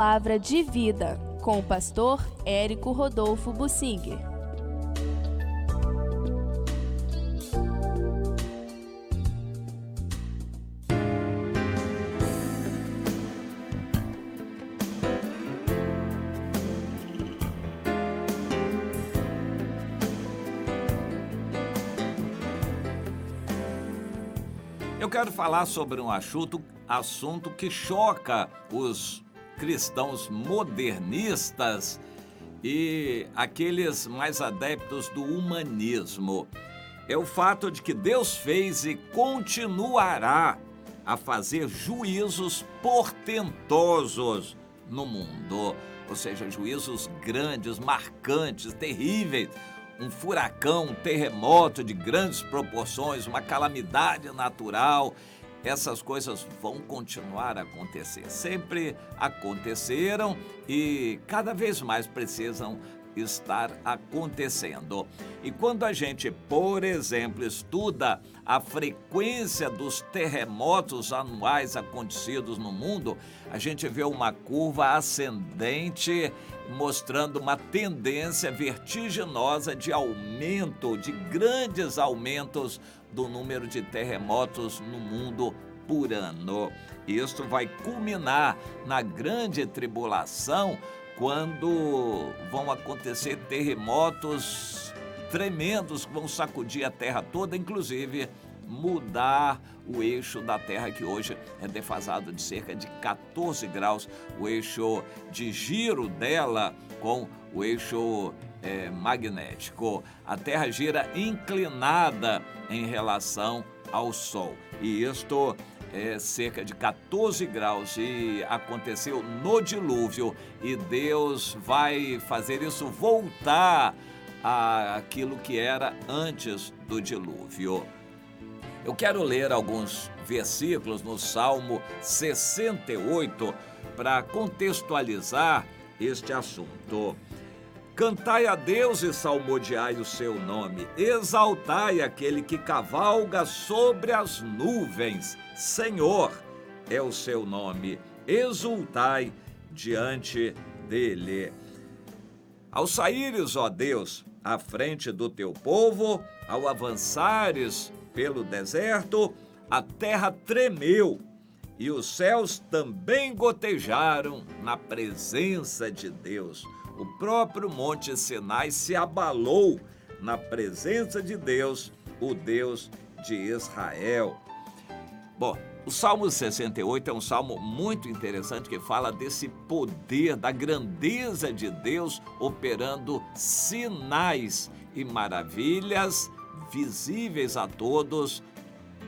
Palavra de vida, com o pastor Érico Rodolfo Bussinger. Eu quero falar sobre um assunto que choca os cristãos modernistas e aqueles mais adeptos do humanismo. É o fato de que Deus fez e continuará a fazer juízos portentosos no mundo, ou seja, juízos grandes, marcantes, terríveis. Um furacão, um terremoto de grandes proporções, uma calamidade natural, essas coisas vão continuar a acontecer. Sempre aconteceram e cada vez mais precisam estar acontecendo. E quando a gente, por exemplo, estuda a frequência dos terremotos anuais acontecidos no mundo, a gente vê uma curva ascendente mostrando uma tendência vertiginosa de aumento, de grandes aumentos do número de terremotos no mundo por ano. Isso vai culminar na grande tribulação, quando vão acontecer terremotos tremendos que vão sacudir a Terra toda, inclusive mudar o eixo da Terra, que hoje é defasado de cerca de 14 graus, o eixo de giro dela com o eixo magnético. A Terra gira inclinada em relação ao Sol, e isto é cerca de 14 graus, e aconteceu no dilúvio, e Deus vai fazer isso voltar àquilo que era antes do dilúvio. Eu quero ler alguns versículos no Salmo 68 para contextualizar este assunto. Cantai a Deus e salmodiai o seu nome, exaltai aquele que cavalga sobre as nuvens. Senhor é o seu nome, exultai diante dele. Ao saíres, ó Deus, à frente do teu povo, ao avançares pelo deserto, a terra tremeu e os céus também gotejaram na presença de Deus. O próprio Monte Sinai se abalou na presença de Deus, o Deus de Israel. Bom, o Salmo 68 é um salmo muito interessante que fala desse poder, da grandeza de Deus operando sinais e maravilhas visíveis a todos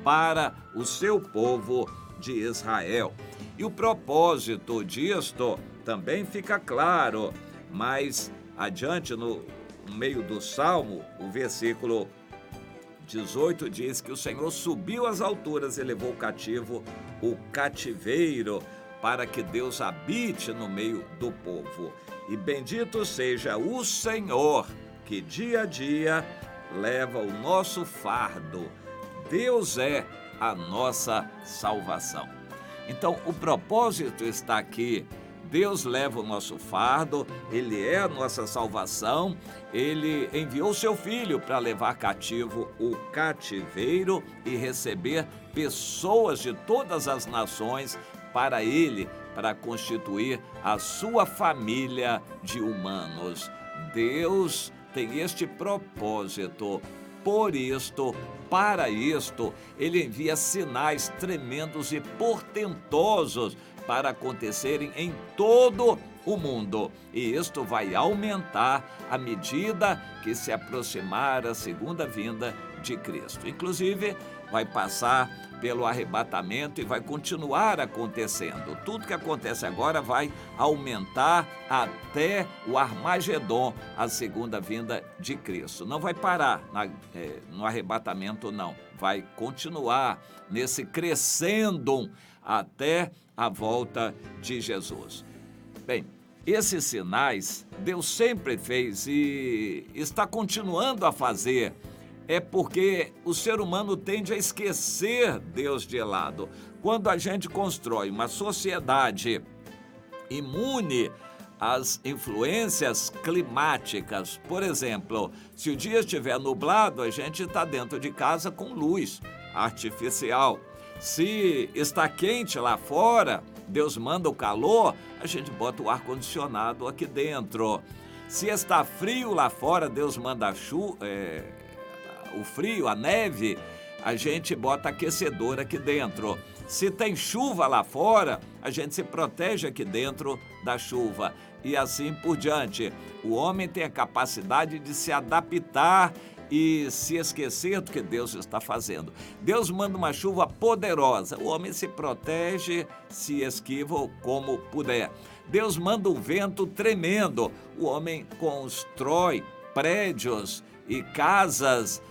para o seu povo de Israel. E o propósito disto também fica claro, mas adiante no meio do salmo, o versículo 18 diz que o Senhor subiu às alturas e levou cativo o cativeiro, para que Deus habite no meio do povo. E bendito seja o Senhor, que dia a dia leva o nosso fardo. Deus é a nossa salvação. Então, o propósito está aqui. Deus leva o nosso fardo, Ele é a nossa salvação, Ele enviou seu Filho para levar cativo o cativeiro e receber pessoas de todas as nações para Ele, para constituir a sua família de humanos. Deus tem este propósito. Por isto, para isto, Ele envia sinais tremendos e portentosos para acontecerem em todo o mundo. E isto vai aumentar à medida que se aproximar a segunda vinda de Cristo. Inclusive, vai passar pelo arrebatamento e vai continuar acontecendo. Tudo que acontece agora vai aumentar até o Armagedon, a segunda vinda de Cristo. Não vai parar no arrebatamento, não. Vai continuar nesse crescendo até a volta de Jesus. Bem, esses sinais Deus sempre fez e está continuando a fazer. É porque o ser humano tende a esquecer Deus de lado. Quando a gente constrói uma sociedade imune às influências climáticas. Por exemplo, se o dia estiver nublado, a gente está dentro de casa com luz artificial. Se está quente lá fora, Deus manda o calor, a gente bota o ar-condicionado aqui dentro. Se está frio lá fora, Deus manda o frio, a neve, a gente bota aquecedor aqui dentro. Se tem chuva lá fora, a gente se protege aqui dentro da chuva. E assim por diante. O homem tem a capacidade de se adaptar e se esquecer do que Deus está fazendo. Deus manda uma chuva poderosa, o homem se protege, se esquiva como puder. Deus manda um vento tremendo, o homem constrói prédios e casas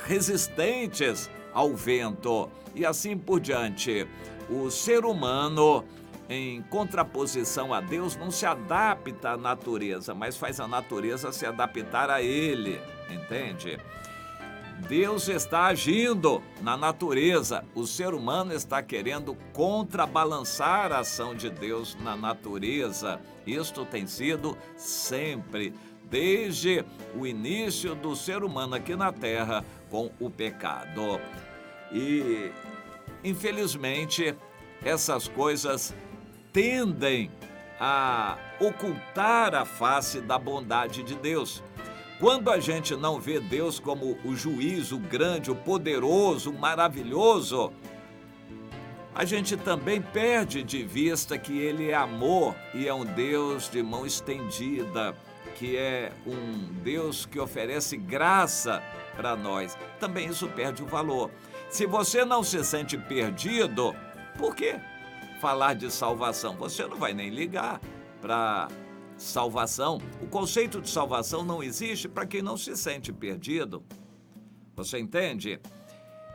resistentes ao vento e assim por diante. O ser humano, em contraposição a Deus, não se adapta à natureza, mas faz a natureza se adaptar a ele, entende? Deus está agindo na natureza, o ser humano está querendo contrabalançar a ação de Deus na natureza. Isto tem sido sempre, desde o início do ser humano aqui na Terra com o pecado. E, infelizmente, essas coisas tendem a ocultar a face da bondade de Deus. Quando a gente não vê Deus como o juiz, o grande, o poderoso, o maravilhoso, a gente também perde de vista que Ele é amor e é um Deus de mão estendida, que é um Deus que oferece graça para nós. Também isso perde o valor. Se você não se sente perdido, por que falar de salvação? Você não vai nem ligar para salvação. O conceito de salvação não existe para quem não se sente perdido. Você entende?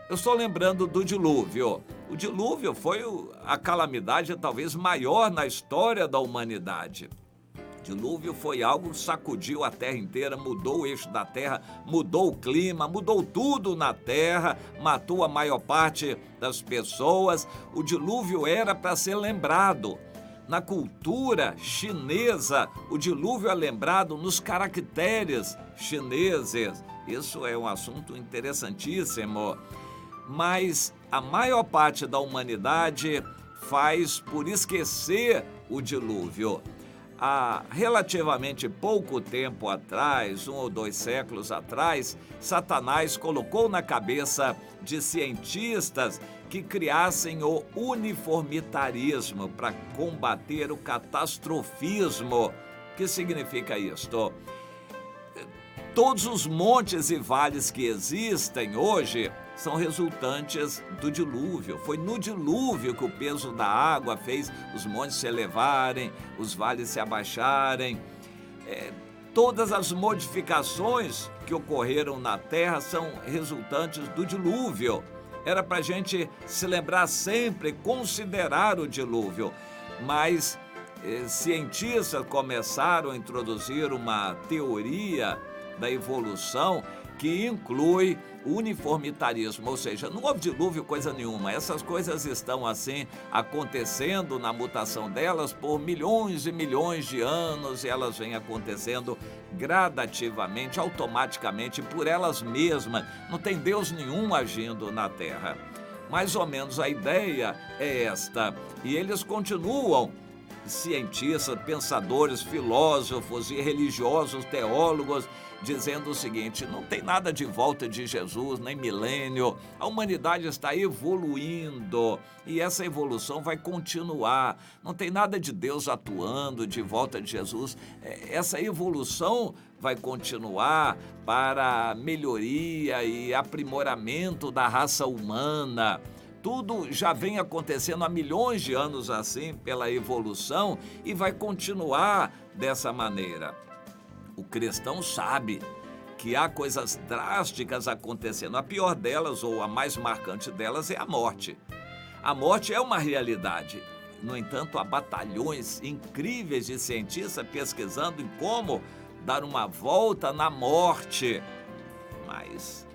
Eu estou lembrando do dilúvio. O dilúvio foi a calamidade talvez maior na história da humanidade. O dilúvio foi algo que sacudiu a terra inteira, mudou o eixo da terra, mudou o clima, mudou tudo na terra, matou a maior parte das pessoas. O dilúvio era para ser lembrado. Na cultura chinesa, o dilúvio é lembrado nos caracteres chineses. Isso é um assunto interessantíssimo. Mas a maior parte da humanidade faz por esquecer o dilúvio. Há relativamente pouco tempo atrás, 1 ou 2 séculos atrás, Satanás colocou na cabeça de cientistas que criassem o uniformitarismo para combater o catastrofismo. O que significa isto? Todos os montes e vales que existem hoje são resultantes do dilúvio. Foi no dilúvio que o peso da água fez os montes se elevarem, os vales se abaixarem. Todas as modificações que ocorreram na terra são resultantes do dilúvio. Era para a gente se lembrar sempre, considerar o dilúvio. Mas cientistas começaram a introduzir uma teoria da evolução que inclui o uniformitarismo, ou seja, não houve dilúvio coisa nenhuma. Essas coisas estão assim acontecendo na mutação delas por milhões e milhões de anos e elas vêm acontecendo gradativamente, automaticamente, por elas mesmas. Não tem Deus nenhum agindo na Terra. Mais ou menos a ideia é esta. E eles continuam, cientistas, pensadores, filósofos e religiosos, teólogos, dizendo o seguinte: não tem nada de volta de Jesus, nem milênio. A humanidade está evoluindo e essa evolução vai continuar. Não tem nada de Deus atuando de volta de Jesus. Essa evolução vai continuar para melhoria e aprimoramento da raça humana. Tudo já vem acontecendo há milhões de anos assim, pela evolução, e vai continuar dessa maneira. O cristão sabe que há coisas drásticas acontecendo. A pior delas, ou a mais marcante delas, é a morte. A morte é uma realidade. No entanto, há batalhões incríveis de cientistas pesquisando em como dar uma volta na morte. Mas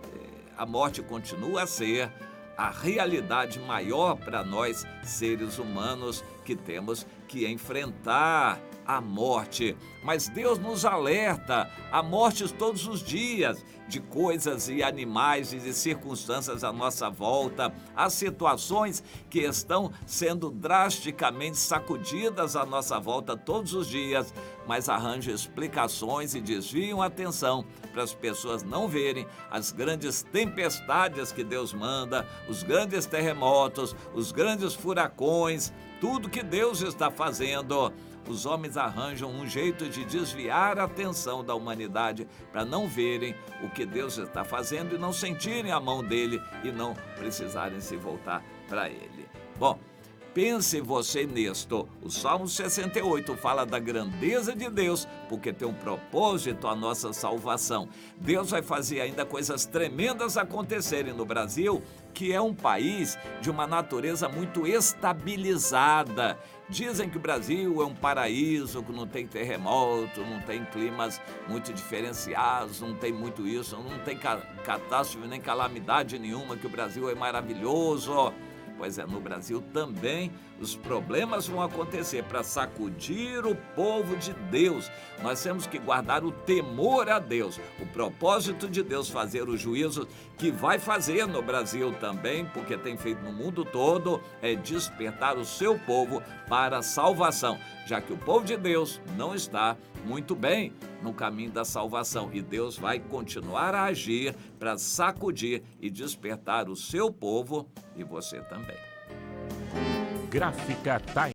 a morte continua a ser a realidade maior para nós, seres humanos, que temos que enfrentar a morte. Mas Deus nos alerta a mortes todos os dias, de coisas e animais e de circunstâncias à nossa volta, há situações que estão sendo drasticamente sacudidas à nossa volta todos os dias, mas arranjam explicações e desviam a atenção para as pessoas não verem as grandes tempestades que Deus manda, os grandes terremotos, os grandes furacões, tudo que Deus está fazendo. Os homens arranjam um jeito de desviar a atenção da humanidade para não verem o que Deus está fazendo e não sentirem a mão dele e não precisarem se voltar para ele. Bom, pense você nisto. O Salmo 68 fala da grandeza de Deus, porque tem um propósito a nossa salvação. Deus vai fazer ainda coisas tremendas acontecerem no Brasil, que é um país de uma natureza muito estabilizada. Dizem que o Brasil é um paraíso, que não tem terremoto, não tem climas muito diferenciados, não tem muito isso, não tem catástrofe nem calamidade nenhuma, que o Brasil é maravilhoso. Pois é, no Brasil também os problemas vão acontecer para sacudir o povo de Deus. Nós temos que guardar o temor a Deus. O propósito de Deus fazer o juízo que vai fazer no Brasil também, porque tem feito no mundo todo, é despertar o seu povo para a salvação, já que o povo de Deus não está muito bem no caminho da salvação. E Deus vai continuar a agir para sacudir e despertar o seu povo e você também. Gráfica Time.